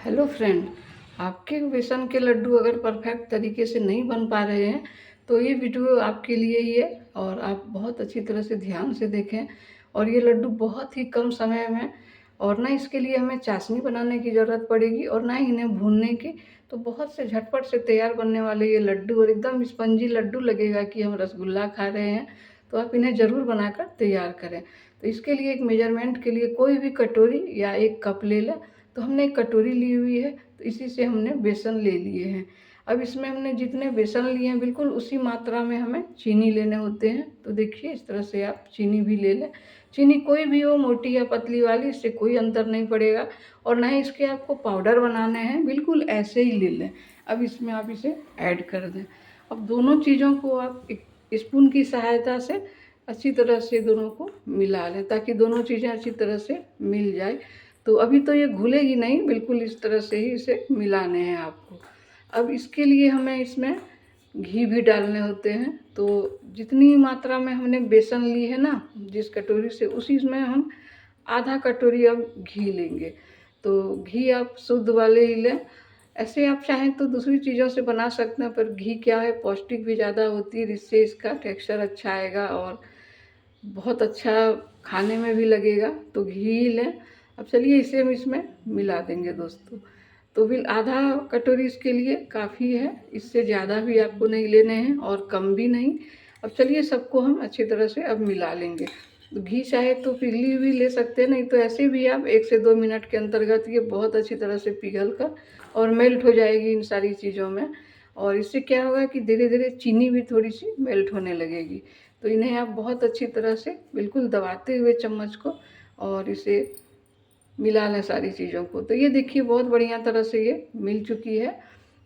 Hello friend, आपके बेसन के लड्डू अगर परफेक्ट तरीके से नहीं बन पा रहे हैं तो ये वीडियो आपके लिए ही है। और आप बहुत अच्छी तरह से ध्यान से देखें। और ये लड्डू बहुत ही कम समय में, और ना इसके लिए हमें चाशनी बनाने की ज़रूरत पड़ेगी और ना ही इन्हें भूनने की। तो बहुत से झटपट से तैयार बनने वाले ये लड्डू, और एकदम स्पंजी लड्डू लगेगा कि हम रसगुल्ला खा रहे हैं। तो आप इन्हें ज़रूर बनाकर तैयार करें। तो इसके लिए एक मेजरमेंट के लिए कोई भी कटोरी या एक कप ले लें। तो हमने एक कटोरी ली हुई है, तो इसी से हमने बेसन ले लिए हैं। अब इसमें हमने जितने बेसन लिए हैं बिल्कुल उसी मात्रा में हमें चीनी लेने होते हैं। तो देखिए इस तरह से आप चीनी भी ले लें। चीनी कोई भी हो, मोटी या पतली वाली, इससे कोई अंतर नहीं पड़ेगा। और ना ही इसके आपको पाउडर बनाने हैं, बिल्कुल ऐसे ही ले लें। अब इसमें आप इसे ऐड कर दें। अब दोनों चीज़ों को आप एक स्पून की सहायता से अच्छी तरह से दोनों को मिला लें, ताकि दोनों चीज़ें अच्छी तरह से मिल जाए। तो अभी तो ये घुलेगी नहीं, बिल्कुल इस तरह से ही इसे मिलाने हैं आपको। अब इसके लिए हमें इसमें घी भी डालने होते हैं। तो जितनी मात्रा में हमने बेसन ली है ना, जिस कटोरी से, उसी में हम आधा कटोरी अब घी लेंगे। तो घी आप शुद्ध वाले ही लें। ऐसे आप चाहें तो दूसरी चीज़ों से बना सकते हैं, पर घी क्या है, पौष्टिक भी ज़्यादा होती है, इससे इसका टेक्सचर अच्छा आएगा और बहुत अच्छा खाने में भी लगेगा। तो घी लें। अब चलिए इसे हम इसमें मिला देंगे दोस्तों। तो फिर आधा कटोरी इसके लिए काफ़ी है, इससे ज़्यादा भी आपको नहीं लेने हैं और कम भी नहीं। अब चलिए सबको हम अच्छी तरह से अब मिला लेंगे। तो घी चाहे तो पिघली हुई ले सकते हैं, नहीं तो ऐसे भी आप 1 से 2 मिनट के अंतर्गत ये बहुत अच्छी तरह से पिघल कर और मेल्ट हो जाएगी इन सारी चीज़ों में। और इससे क्या होगा कि धीरे धीरे चीनी भी थोड़ी सी मेल्ट होने लगेगी। तो इन्हें आप बहुत अच्छी तरह से बिल्कुल दबाते हुए चम्मच को और इसे मिला लें सारी चीज़ों को। तो ये देखिए बहुत बढ़िया तरह से ये मिल चुकी है।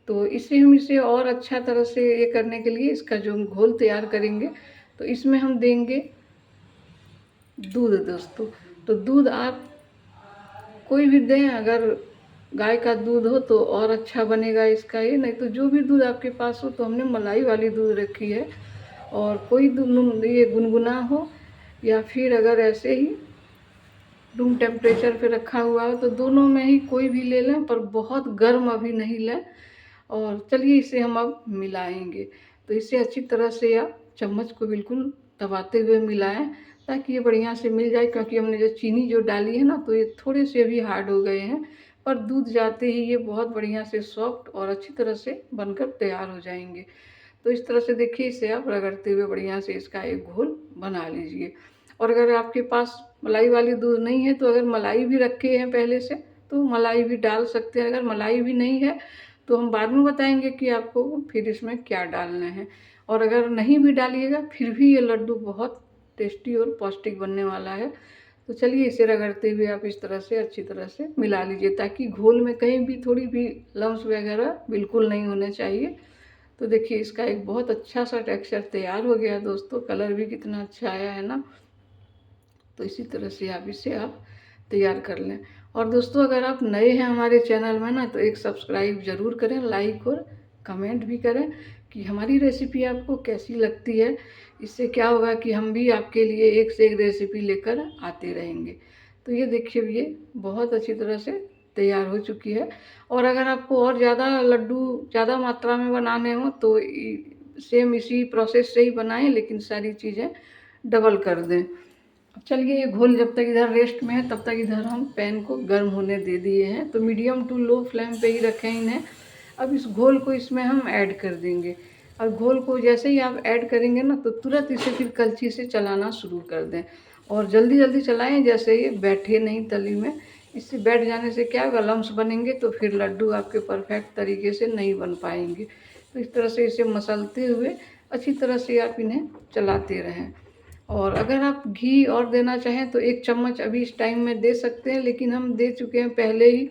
तो इससे हम इसे और अच्छा तरह से ये करने के लिए इसका जो हम घोल तैयार करेंगे, तो इसमें हम देंगे दूध दोस्तों। तो दूध आप कोई भी दें, अगर गाय का दूध हो तो और अच्छा बनेगा इसका ये, नहीं तो जो भी दूध आपके पास हो। तो हमने मलाई वाली दूध रखी है। और कोई दूध ये गुनगुना हो या फिर अगर ऐसे ही रूम टेम्परेचर पे रखा हुआ हो, तो दोनों में ही कोई भी ले लें, पर बहुत गर्म अभी नहीं लें। और चलिए इसे हम अब मिलाएंगे। तो इसे अच्छी तरह से आप चम्मच को बिल्कुल दबाते हुए मिलाएं, ताकि ये बढ़िया से मिल जाए। क्योंकि हमने जो चीनी जो डाली है ना, तो ये थोड़े से अभी हार्ड हो गए हैं, पर दूध जाते ही ये बहुत बढ़िया से सॉफ्ट और अच्छी तरह से बनकर तैयार हो जाएंगे। तो इस तरह से देखिए इसे आप रगड़ते हुए बढ़िया से इसका एक घोल बना लीजिए। और अगर आपके पास मलाई वाली दूध नहीं है, तो अगर मलाई भी रखे हैं पहले से, तो मलाई भी डाल सकते हैं। अगर मलाई भी नहीं है तो हम बाद में बताएंगे कि आपको फिर इसमें क्या डालना है। और अगर नहीं भी डालिएगा फिर भी ये लड्डू बहुत टेस्टी और पौष्टिक बनने वाला है। तो चलिए इसे रगड़ते हुए आप इस तरह से अच्छी तरह से मिला लीजिए, ताकि घोल में कहीं भी थोड़ी भी लम्स वगैरह बिल्कुल नहीं होने चाहिए। तो देखिए इसका एक बहुत अच्छा सा टेक्सचर तैयार हो गया दोस्तों। कलर भी कितना अच्छा आया है ना। तो इसी तरह से आप इसे आप तैयार कर लें। और दोस्तों अगर आप नए हैं हमारे चैनल में ना, तो एक सब्सक्राइब ज़रूर करें, लाइक और कमेंट भी करें कि हमारी रेसिपी आपको कैसी लगती है। इससे क्या होगा कि हम भी आपके लिए एक से एक रेसिपी लेकर आते रहेंगे। तो ये देखिए ये बहुत अच्छी तरह से तैयार हो चुकी है। और अगर आपको और ज़्यादा लड्डू ज़्यादा मात्रा में बनाने हो तो सेम इसी प्रोसेस से ही बनाएं, लेकिन सारी चीज़ें डबल कर दें। अब चलिए ये घोल जब तक इधर रेस्ट में है, तब तक इधर हम पैन को गर्म होने दे दिए हैं। तो मीडियम टू लो फ्लेम पे ही रखें इन्हें। अब इस घोल को इसमें हम ऐड कर देंगे। और घोल को जैसे ही आप ऐड करेंगे ना, तो तुरंत इसे फिर कलछी से चलाना शुरू कर दें। और जल्दी जल्दी चलाएं, जैसे ये बैठे नहीं तली में। इससे बैठ जाने से क्या होगा, लम्स बनेंगे तो फिर लड्डू आपके परफेक्ट तरीके से नहीं बन पाएंगे। तो इस तरह से इसे मसलते हुए अच्छी तरह से आप इन्हें चलाते रहें। और अगर आप घी और देना चाहें तो 1 चम्मच अभी इस टाइम में दे सकते हैं, लेकिन हम दे चुके हैं पहले ही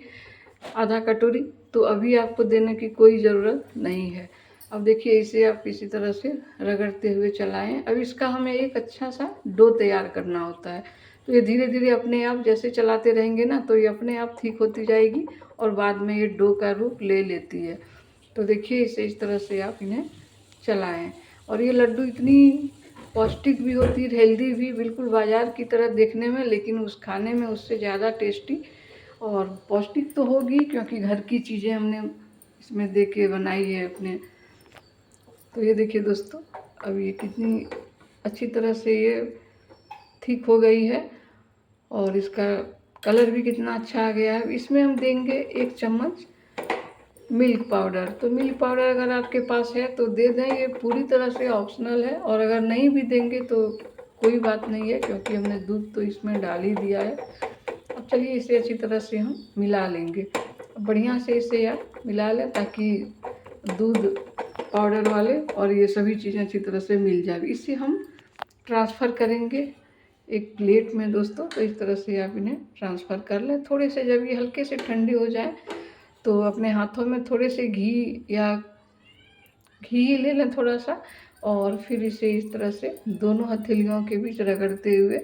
आधा कटोरी। तो अभी आपको देने की कोई ज़रूरत नहीं है। अब देखिए इसे आप इसी तरह से रगड़ते हुए चलाएं। अब इसका हमें एक अच्छा सा डो तैयार करना होता है। तो ये धीरे धीरे अपने आप जैसे चलाते रहेंगे ना, तो ये अपने आप ठीक होती जाएगी और बाद में ये डो का रूप ले लेती है। तो देखिए इसे इस तरह से आप इन्हें चलाएं। और ये लड्डू इतनी पौष्टिक भी होती है, हेल्दी भी, बिल्कुल बाज़ार की तरह देखने में, लेकिन उस खाने में उससे ज़्यादा टेस्टी और पौष्टिक तो होगी क्योंकि घर की चीज़ें हमने इसमें दे के बनाई है अपने। तो ये देखिए दोस्तों, अब ये कितनी अच्छी तरह से ये थिक हो गई है और इसका कलर भी कितना अच्छा आ गया है। इसमें हम देंगे 1 चम्मच मिल्क पाउडर। तो मिल्क पाउडर अगर आपके पास है तो दे दें, ये पूरी तरह से ऑप्शनल है, और अगर नहीं भी देंगे तो कोई बात नहीं है क्योंकि हमने दूध तो इसमें डाल ही दिया है। अब चलिए इसे अच्छी तरह से हम मिला लेंगे। बढ़िया से इसे आप मिला लें ताकि दूध, पाउडर वाले और ये सभी चीज़ें अच्छी तरह से मिल जाए। इसे हम ट्रांसफ़र करेंगे एक प्लेट में दोस्तों। तो इस तरह से आप इन्हें ट्रांसफ़र कर लें। थोड़े से जब ये हल्के से ठंडे हो जाए तो अपने हाथों में थोड़े से घी या घी ले लें थोड़ा सा, और फिर इसे इस तरह से दोनों हथेलियों के बीच रगड़ते हुए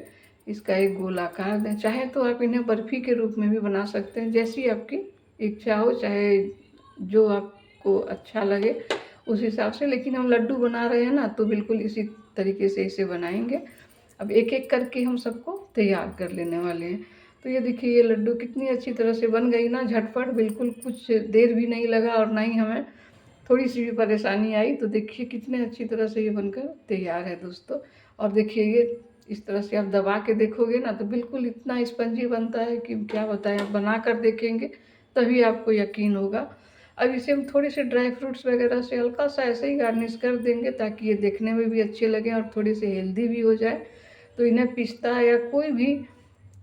इसका एक गोलाकार दें। चाहे तो आप इन्हें बर्फ़ी के रूप में भी बना सकते हैं, जैसी आपकी इच्छा हो, चाहे जो आपको अच्छा लगे उस हिसाब से। लेकिन हम लड्डू बना रहे हैं ना, तो बिल्कुल इसी तरीके से इसे बनाएंगे। अब एक एक करके हम सबको तैयार कर लेने वाले हैं। तो ये देखिए, ये लड्डू कितनी अच्छी तरह से बन गई ना, झटपट, बिल्कुल कुछ देर भी नहीं लगा और ना ही हमें थोड़ी सी भी परेशानी आई। तो देखिए कितने अच्छी तरह से ये बनकर तैयार है दोस्तों। और देखिए ये इस तरह से आप दबा के देखोगे ना तो बिल्कुल इतना स्पंजी बनता है कि क्या बताएं। आप बना कर देखेंगे तभी आपको यकीन होगा। अब इसे हम थोड़े से ड्राई फ्रूट्स वगैरह से हल्का सा ऐसे ही गार्निश कर देंगे ताकि ये देखने में भी अच्छे लगें और थोड़ी सी हेल्दी भी हो जाए। तो इन्हें पिस्ता या कोई भी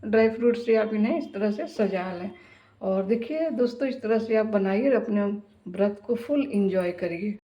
ड्राई फ्रूट से आप इन्हें इस तरह से सजा लें। और देखिए दोस्तों, इस तरह से आप बनाइए और अपने व्रत को फुल एंजॉय करिए।